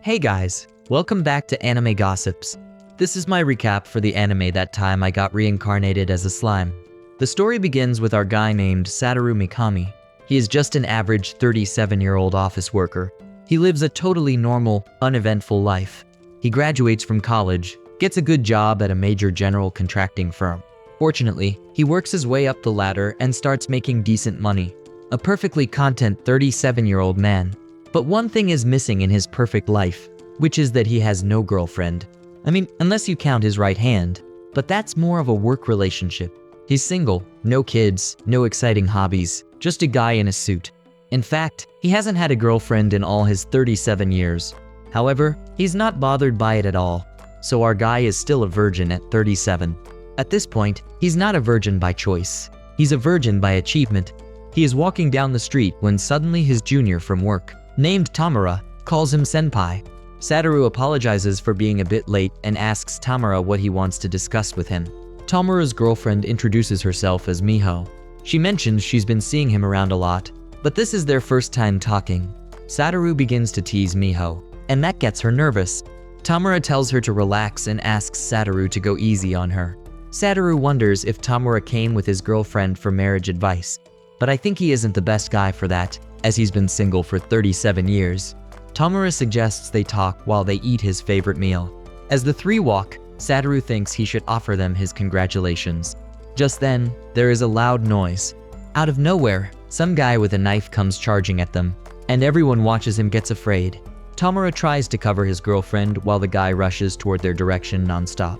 Hey guys, welcome back to Anime Gossips. This is my recap for the anime that time I got reincarnated as a slime. The story begins with our guy named Satoru Mikami. He is just an average 37-year-old office worker. He lives a totally normal, uneventful life. He graduates from college, gets a good job at a major general contracting firm. Fortunately, he works his way up the ladder and starts making decent money. A perfectly content 37-year-old man. But one thing is missing in his perfect life, which is that he has no girlfriend. I mean, unless you count his right hand, but that's more of a work relationship. He's single, no kids, no exciting hobbies, just a guy in a suit. In fact, he hasn't had a girlfriend in all his 37 years. However, he's not bothered by it at all, so our guy is still a virgin at 37. At this point, he's not a virgin by choice. He's a virgin by achievement. He is walking down the street when suddenly his junior from work, named Tamara, calls him senpai. Satoru apologizes for being a bit late and asks Tamara what he wants to discuss with him. Tamara's girlfriend introduces herself as Miho. She mentions she's been seeing him around a lot, but this is their first time talking. Satoru begins to tease Miho, and that gets her nervous. Tamara tells her to relax and asks Satoru to go easy on her. Satoru wonders if Tamara came with his girlfriend for marriage advice, but I think he isn't the best guy for that, as he's been single for 37 years. Tamara suggests they talk while they eat his favorite meal. As the three walk, Satoru thinks he should offer them his congratulations. Just then, there is a loud noise. Out of nowhere, some guy with a knife comes charging at them, and everyone watches him gets afraid. Tamara tries to cover his girlfriend while the guy rushes toward their direction non-stop.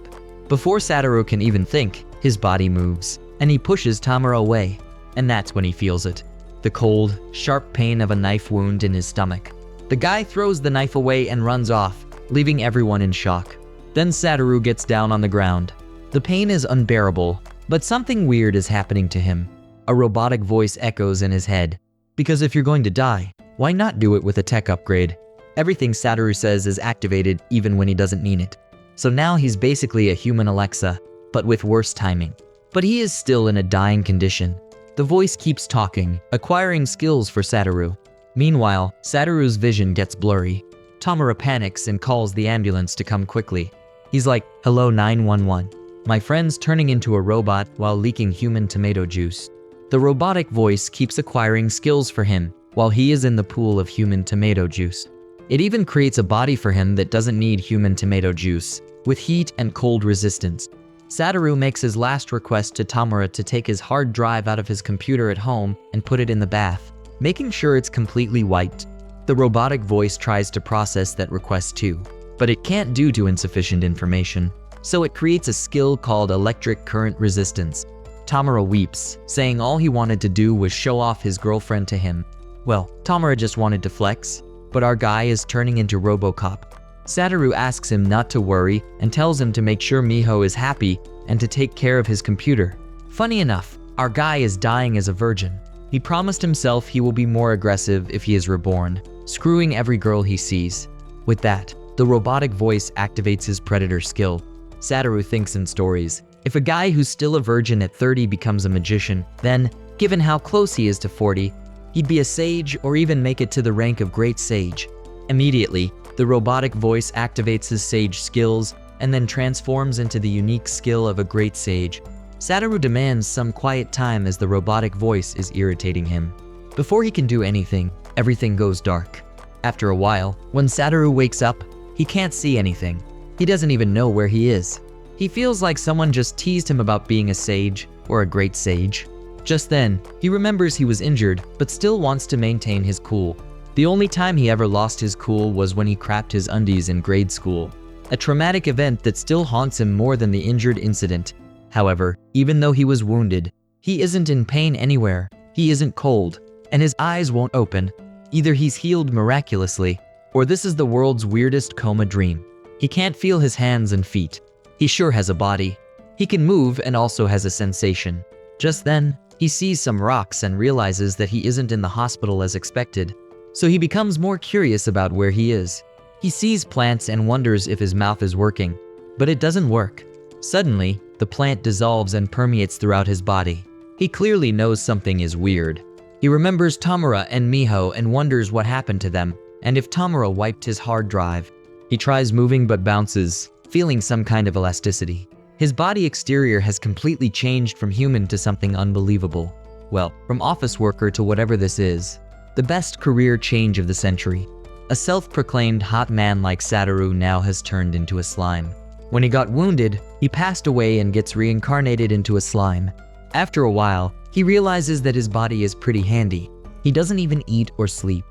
Before Satoru can even think, his body moves, and he pushes Tamara away, and that's when he feels it. The cold, sharp pain of a knife wound in his stomach. The guy throws the knife away and runs off, leaving everyone in shock. Then Satoru gets down on the ground. The pain is unbearable, but something weird is happening to him. A robotic voice echoes in his head. Because if you're going to die, why not do it with a tech upgrade? Everything Satoru says is activated even when he doesn't mean it. So now he's basically a human Alexa, but with worse timing. But he is still in a dying condition. The voice keeps talking, acquiring skills for Satoru. Meanwhile, Satoru's vision gets blurry. Tamara panics and calls the ambulance to come quickly. He's like, "Hello 911. My friend's turning into a robot while leaking human tomato juice." The robotic voice keeps acquiring skills for him while he is in the pool of human tomato juice. It even creates a body for him that doesn't need human tomato juice, with heat and cold resistance. Satoru makes his last request to Tamara to take his hard drive out of his computer at home and put it in the bath, making sure it's completely wiped. The robotic voice tries to process that request too, but it can't due to insufficient information, so it creates a skill called electric current resistance. Tamara weeps, saying all he wanted to do was show off his girlfriend to him. Well, Tamara just wanted to flex, but our guy is turning into RoboCop. Satoru asks him not to worry and tells him to make sure Miho is happy and to take care of his computer. Funny enough, our guy is dying as a virgin. He promised himself he will be more aggressive if he is reborn, screwing every girl he sees. With that, the robotic voice activates his predator skill. Satoru thinks in stories. If a guy who's still a virgin at 30 becomes a magician, then, given how close he is to 40, he'd be a sage or even make it to the rank of great sage. Immediately, the robotic voice activates his sage skills and then transforms into the unique skill of a great sage. Satoru demands some quiet time as the robotic voice is irritating him. Before he can do anything, everything goes dark. After a while, when Satoru wakes up, he can't see anything. He doesn't even know where he is. He feels like someone just teased him about being a sage or a great sage. Just then, he remembers he was injured but still wants to maintain his cool. The only time he ever lost his cool was when he crapped his undies in grade school, a traumatic event that still haunts him more than the injured incident. However, even though he was wounded, he isn't in pain anywhere, he isn't cold, and his eyes won't open. Either he's healed miraculously, or this is the world's weirdest coma dream. He can't feel his hands and feet. He sure has a body. He can move and also has a sensation. Just then, he sees some rocks and realizes that he isn't in the hospital as expected. So he becomes more curious about where he is. He sees plants and wonders if his mouth is working, but it doesn't work. Suddenly, the plant dissolves and permeates throughout his body. He clearly knows something is weird. He remembers Tamara and Miho and wonders what happened to them, And if Tamura wiped his hard drive, he tries moving but bounces, feeling some kind of elasticity. His body exterior has completely changed from human to something unbelievable. Well, from office worker to whatever this is. The best career change of the century. A self-proclaimed hot man like Satoru now has turned into a slime. When he got wounded, he passed away and gets reincarnated into a slime. After a while, he realizes that his body is pretty handy. He doesn't even eat or sleep.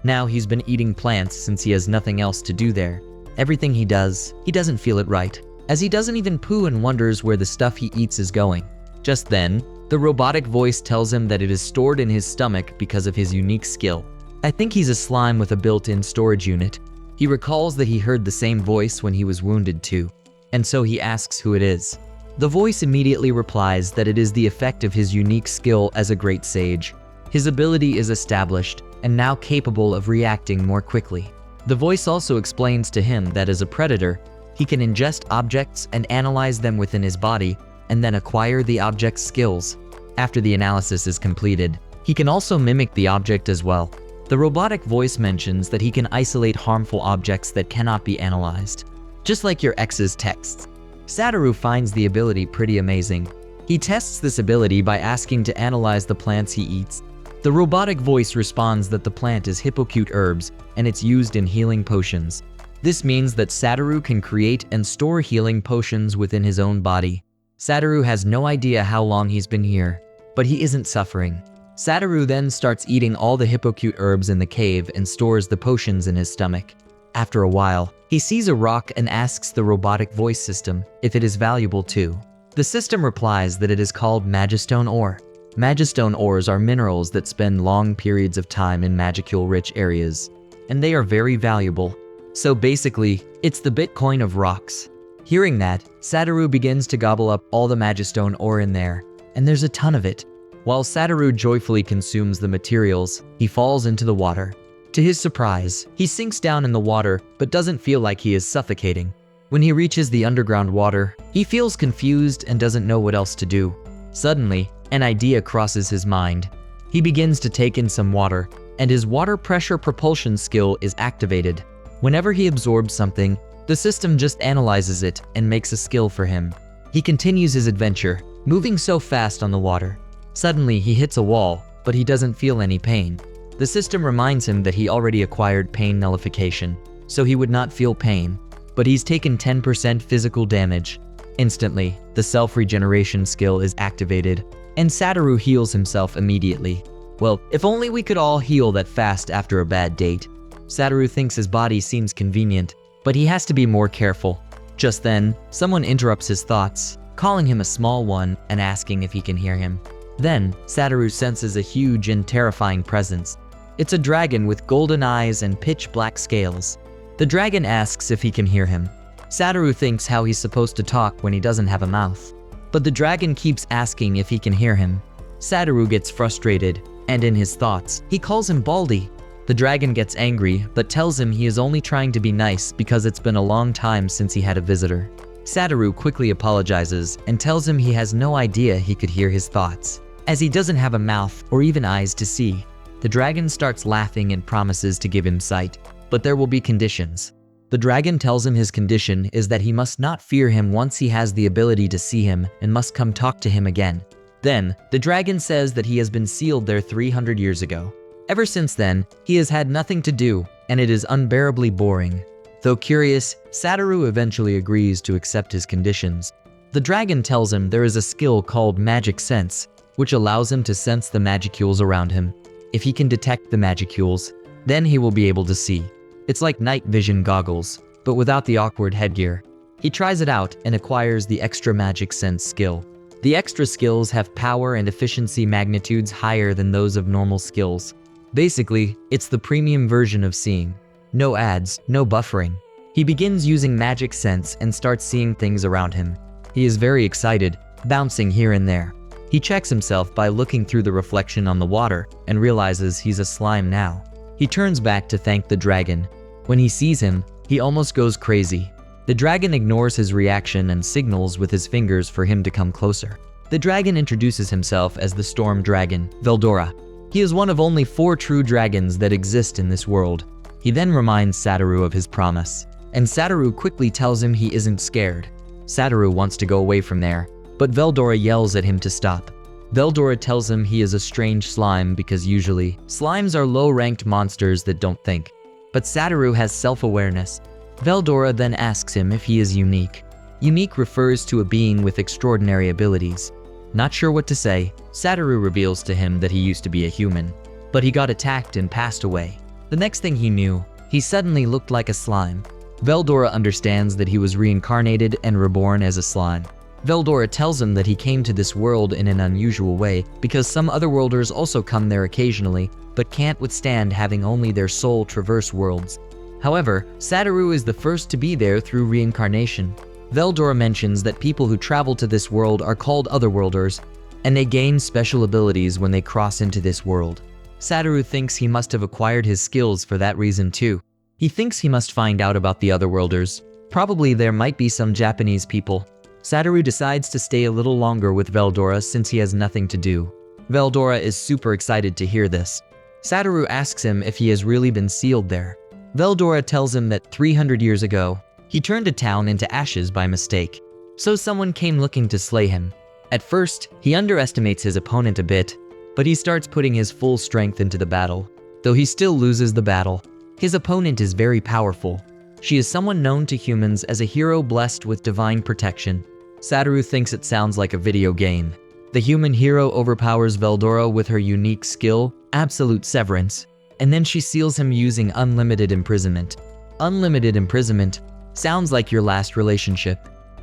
Now he's been eating plants since he has nothing else to do there. Everything he doesn't feel it right, as he doesn't even poo and wonders where the stuff he eats is going. Just then, the robotic voice tells him that it is stored in his stomach because of his unique skill. I think he's a slime with a built-in storage unit. He recalls that he heard the same voice when he was wounded too, and so he asks who it is. The voice immediately replies that it is the effect of his unique skill as a great sage. His ability is established and now capable of reacting more quickly. The voice also explains to him that as a predator, he can ingest objects and analyze them within his body and then acquire the object's skills. After the analysis is completed, he can also mimic the object as well. The robotic voice mentions that he can isolate harmful objects that cannot be analyzed, just like your ex's texts. Satoru finds the ability pretty amazing. He tests this ability by asking to analyze the plants he eats. The robotic voice responds that the plant is hippocute herbs and it's used in healing potions. This means that Satoru can create and store healing potions within his own body. Satoru has no idea how long he's been here, but he isn't suffering. Satoru then starts eating all the hippocute herbs in the cave and stores the potions in his stomach. After a while, he sees a rock and asks the robotic voice system if it is valuable too. The system replies that it is called Magistone ore. Magistone ores are minerals that spend long periods of time in magical-rich areas, and they are very valuable. So basically, it's the Bitcoin of rocks. Hearing that, Satoru begins to gobble up all the Magistone ore in there, and there's a ton of it. While Satoru joyfully consumes the materials, he falls into the water. To his surprise, he sinks down in the water but doesn't feel like he is suffocating. When he reaches the underground water, he feels confused and doesn't know what else to do. Suddenly, an idea crosses his mind. He begins to take in some water, and his water pressure propulsion skill is activated. Whenever he absorbs something, the system just analyzes it and makes a skill for him. He continues his adventure, moving so fast on the water. Suddenly, he hits a wall, but he doesn't feel any pain. The system reminds him that he already acquired pain nullification, so he would not feel pain, but he's taken 10% physical damage. Instantly, the self-regeneration skill is activated, and Satoru heals himself immediately. Well, if only we could all heal that fast after a bad date. Satoru thinks his body seems convenient, but he has to be more careful. Just then, someone interrupts his thoughts, calling him a small one and asking if he can hear him. Then, Satoru senses a huge and terrifying presence. It's a dragon with golden eyes and pitch-black scales. The dragon asks if he can hear him. Satoru thinks how he's supposed to talk when he doesn't have a mouth. But the dragon keeps asking if he can hear him. Satoru gets frustrated, and in his thoughts, he calls him Baldy. The dragon gets angry, but tells him he is only trying to be nice because it's been a long time since he had a visitor. Satoru quickly apologizes and tells him he has no idea he could hear his thoughts, as he doesn't have a mouth or even eyes to see. The dragon starts laughing and promises to give him sight, but there will be conditions. The dragon tells him his condition is that he must not fear him once he has the ability to see him and must come talk to him again. Then, the dragon says that he has been sealed there 300 years ago. Ever since then, he has had nothing to do, and it is unbearably boring. Though curious, Satoru eventually agrees to accept his conditions. The dragon tells him there is a skill called Magic Sense, which allows him to sense the magicules around him. If he can detect the magicules, then he will be able to see. It's like night vision goggles, but without the awkward headgear. He tries it out and acquires the extra Magic Sense skill. The extra skills have power and efficiency magnitudes higher than those of normal skills. Basically, it's the premium version of seeing. No ads, no buffering. He begins using Magic Sense and starts seeing things around him. He is very excited, bouncing here and there. He checks himself by looking through the reflection on the water and realizes he's a slime now. He turns back to thank the dragon. When he sees him, he almost goes crazy. The dragon ignores his reaction and signals with his fingers for him to come closer. The dragon introduces himself as the storm dragon, Veldora. He is one of only 4 true dragons that exist in this world. He then reminds Satoru of his promise, and Satoru quickly tells him he isn't scared. Satoru wants to go away from there, but Veldora yells at him to stop. Veldora tells him he is a strange slime because usually, slimes are low-ranked monsters that don't think. But Satoru has self-awareness. Veldora then asks him if he is unique. Unique refers to a being with extraordinary abilities. Not sure what to say, Satoru reveals to him that he used to be a human, but he got attacked and passed away. The next thing he knew, he suddenly looked like a slime. Veldora understands that he was reincarnated and reborn as a slime. Veldora tells him that he came to this world in an unusual way because some otherworlders also come there occasionally, but can't withstand having only their soul traverse worlds. However, Satoru is the first to be there through reincarnation. Veldora mentions that people who travel to this world are called otherworlders, and they gain special abilities when they cross into this world. Satoru thinks he must have acquired his skills for that reason too. He thinks he must find out about the otherworlders. Probably there might be some Japanese people. Satoru decides to stay a little longer with Veldora since he has nothing to do. Veldora is super excited to hear this. Satoru asks him if he has really been sealed there. Veldora tells him that 300 years ago, he turned a town into ashes by mistake. So someone came looking to slay him. At first, he underestimates his opponent a bit, but he starts putting his full strength into the battle. Though he still loses the battle, his opponent is very powerful. She is someone known to humans as a hero blessed with divine protection. Satoru thinks it sounds like a video game. The human hero overpowers Veldora with her unique skill, Absolute Severance, and then she seals him using unlimited imprisonment. Unlimited imprisonment sounds like your last relationship.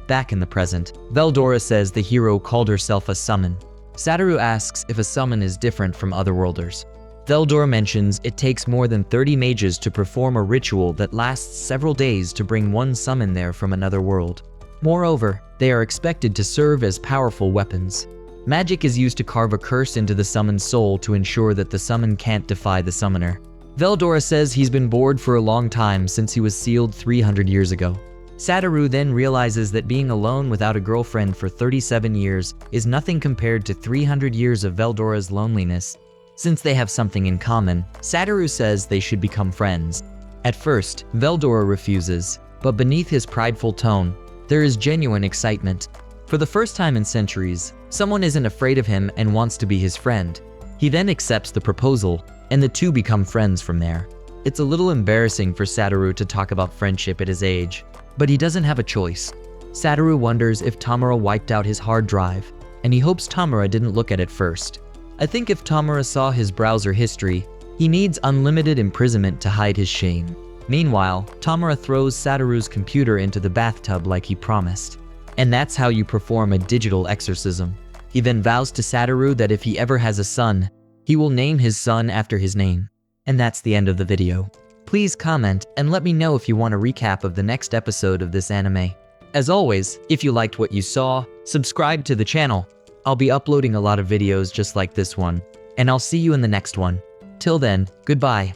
Back in the present, Veldora says the hero called herself a summon. Satoru asks if a summon is different from otherworlders. Veldora mentions it takes more than 30 mages to perform a ritual that lasts several days to bring one summon there from another world. Moreover, they are expected to serve as powerful weapons. Magic is used to carve a curse into the summoned soul to ensure that the summon can't defy the summoner. Veldora says he's been bored for a long time since he was sealed 300 years ago. Satoru then realizes that being alone without a girlfriend for 37 years is nothing compared to 300 years of Veldora's loneliness. Since they have something in common, Satoru says they should become friends. At first, Veldora refuses, but beneath his prideful tone, there is genuine excitement. For the first time in centuries, someone isn't afraid of him and wants to be his friend. He then accepts the proposal, and the two become friends from there. It's a little embarrassing for Satoru to talk about friendship at his age, but he doesn't have a choice. Satoru wonders if Tamura wiped out his hard drive, and he hopes Tamura didn't look at it first. I think if Tamura saw his browser history, he needs unlimited imprisonment to hide his shame. Meanwhile, Tamura throws Satoru's computer into the bathtub like he promised. And that's how you perform a digital exorcism. He then vows to Satoru that if he ever has a son, he will name his son after his name. And that's the end of the video. Please comment and let me know if you want a recap of the next episode of this anime. As always, if you liked what you saw, subscribe to the channel. I'll be uploading a lot of videos just like this one, and I'll see you in the next one. Till then, goodbye.